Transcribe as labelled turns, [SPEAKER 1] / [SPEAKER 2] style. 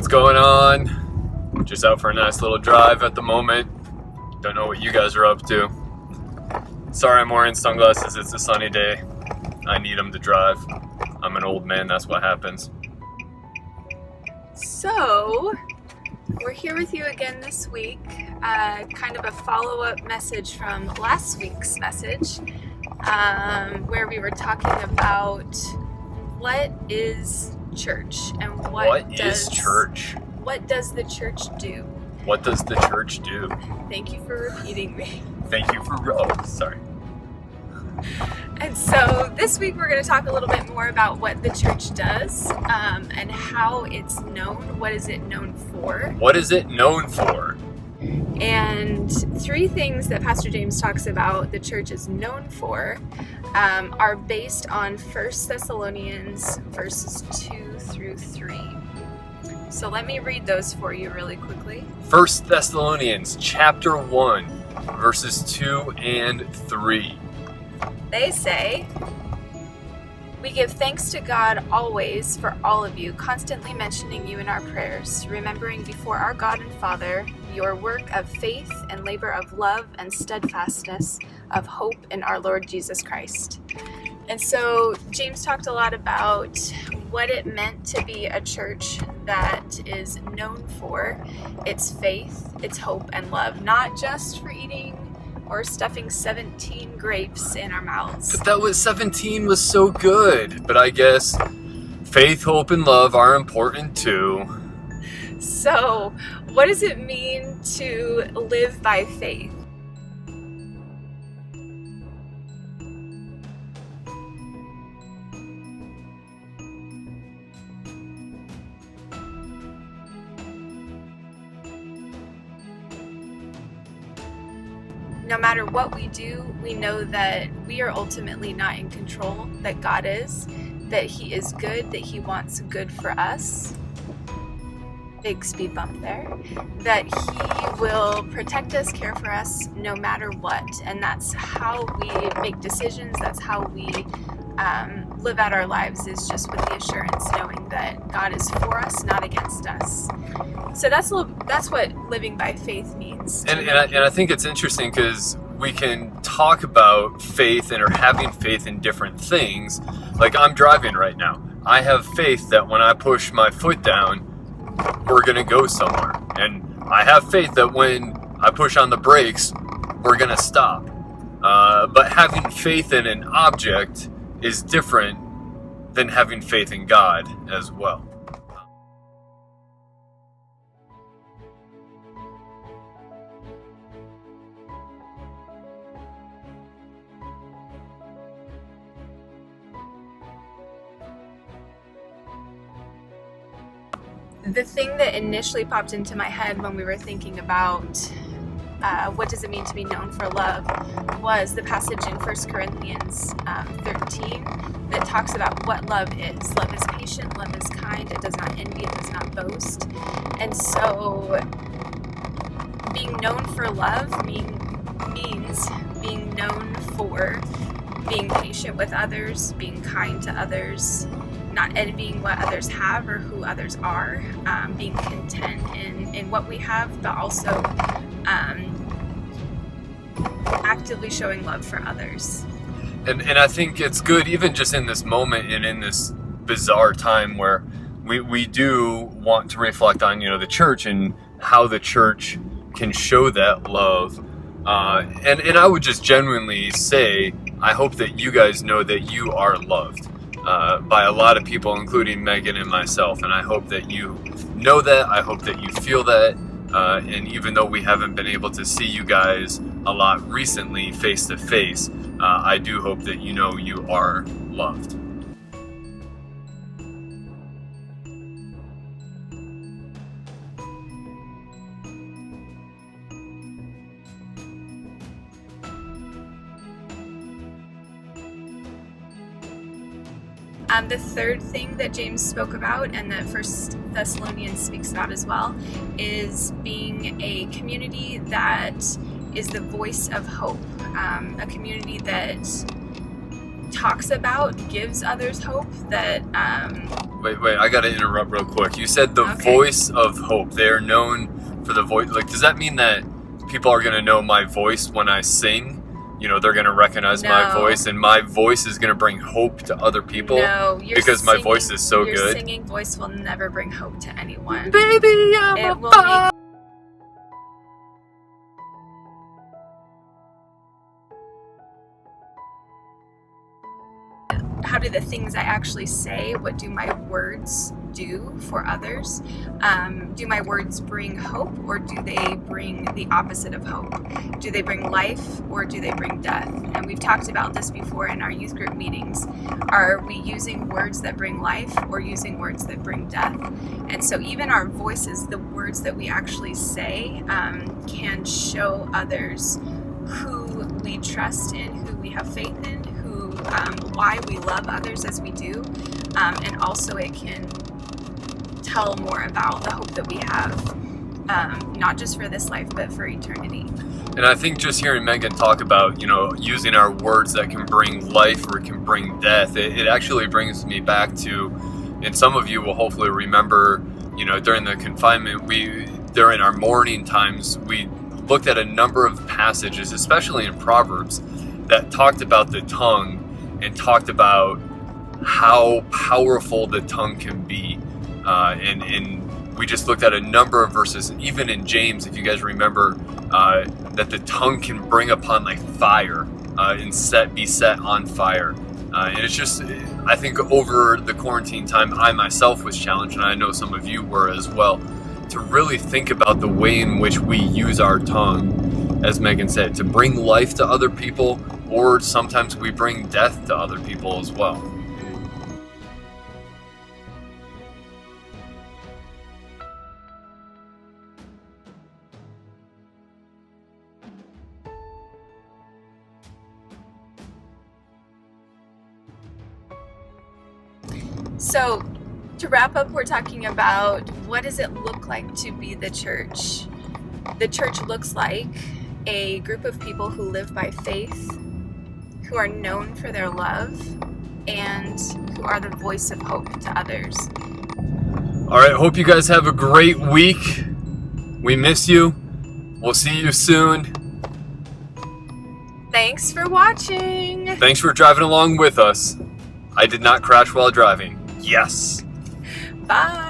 [SPEAKER 1] what's going on? Just out for a nice little drive at the moment. Don't know what you guys are up to. Sorry I'm wearing sunglasses, it's a sunny day. I need them to drive. I'm an old man, that's what happens.
[SPEAKER 2] So, we're here with you again this week. Kind of a follow-up message from last week's message, where we were talking about what is church and what does
[SPEAKER 1] church?
[SPEAKER 2] What does the church do?
[SPEAKER 1] What does the church do?
[SPEAKER 2] Thank you for repeating me.
[SPEAKER 1] Thank you for... Oh, sorry.
[SPEAKER 2] And so this week we're going to talk a little bit more about what the church does and how it's known. What is it known for?
[SPEAKER 1] What is it known for?
[SPEAKER 2] And three things that Pastor James talks about the church is known for are based on 1 Thessalonians verses 2 through 3. So let me read those for you really quickly.
[SPEAKER 1] 1 Thessalonians chapter 1 verses 2 and 3.
[SPEAKER 2] They say, "We give thanks to God always for all of you, constantly mentioning you in our prayers, remembering before our God and Father your work of faith and labor of love and steadfastness of hope in our Lord Jesus Christ." And so James talked a lot about what it meant to be a church that is known for its faith, its hope, and love, not just for eating or stuffing 17 grapes in our mouths.
[SPEAKER 1] But that was 17 was so good. But I guess faith, hope, and love are important too.
[SPEAKER 2] So, what does it mean to live by faith? No matter what we do, we know that we are ultimately not in control, that God is, that He is good, that He wants good for us. Big speed bump there. That He will protect us, care for us, no matter what. And that's how we make decisions, that's how we live out our lives, is just with the assurance knowing that God is for us, not against us. So that's what living by faith means.
[SPEAKER 1] And I think it's interesting because we can talk about faith and or having faith in different things. Like I'm driving right now. I have faith that when I push my foot down, we're going to go somewhere. And I have faith that when I push on the brakes, we're going to stop. But having faith in an object is different than having faith in God as well.
[SPEAKER 2] The thing that initially popped into my head when we were thinking about what does it mean to be known for love was the passage in 1 Corinthians 13 that talks about what love is. Love is patient, love is kind, it does not envy, it does not boast. And so being known for love means being known for being patient with others, being kind to others, not envying what others have or who others are, being content in what we have, but also actively showing love for others.
[SPEAKER 1] And I think it's good, even just in this moment and in this bizarre time where we do want to reflect on, the church and how the church can show that love. And I would just genuinely say, I hope that you guys know that you are loved by a lot of people, including Megan and myself. And I hope that you know that. I hope that you feel that. And even though we haven't been able to see you guys a lot recently face to face, I do hope that you know you are loved.
[SPEAKER 2] The third thing that James spoke about and that 1 Thessalonians speaks about as well is being a community that is the voice of hope, a community that talks about, gives others hope, that
[SPEAKER 1] Wait, I gotta interrupt real quick. You said the
[SPEAKER 2] Okay.
[SPEAKER 1] voice of hope. They are known for the voice. Like, does that mean that people are gonna know my voice when I sing? You know, they're gonna recognize my
[SPEAKER 2] No.
[SPEAKER 1] voice, and my voice is gonna bring hope to other people.
[SPEAKER 2] no,
[SPEAKER 1] because my voice is so
[SPEAKER 2] your
[SPEAKER 1] good.
[SPEAKER 2] singing voice will never bring hope to anyone.
[SPEAKER 1] Baby, I'm
[SPEAKER 2] It
[SPEAKER 1] a
[SPEAKER 2] will
[SPEAKER 1] fire.
[SPEAKER 2] How do the things I actually say, what do my words do for others? Do my words bring hope, or do they bring the opposite of hope? Do they bring life, or do they bring death? And we've talked about this before in our youth group meetings. Are we using words that bring life, or using words that bring death? And so even our voices, the words that we actually say, can show others who we trust in, who we have faith in, why we love others as we do, and also it can tell more about the hope that we have, not just for this life, but for eternity.
[SPEAKER 1] And I think just hearing Megan talk about, you know, using our words that can bring life or can bring death, it actually brings me back to, and some of you will hopefully remember, you know, during the confinement, during our morning times, we looked at a number of passages, especially in Proverbs, that talked about the tongue and talked about how powerful the tongue can be. And we just looked at a number of verses, even in James, if you guys remember, that the tongue can bring upon like fire and be set on fire. And it's just, I think over the quarantine time, I myself was challenged, and I know some of you were as well, to really think about the way in which we use our tongue, as Megan said, to bring life to other people, or sometimes we bring death to other people as well.
[SPEAKER 2] So to wrap up, we're talking about what does it look like to be the church? The church looks like a group of people who live by faith, who are known for their love, and who are the voice of hope to others.
[SPEAKER 1] All right, hope you guys have a great week. We miss you. We'll see you soon.
[SPEAKER 2] Thanks for watching.
[SPEAKER 1] Thanks for driving along with us. I did not crash while driving. Yes.
[SPEAKER 2] Bye.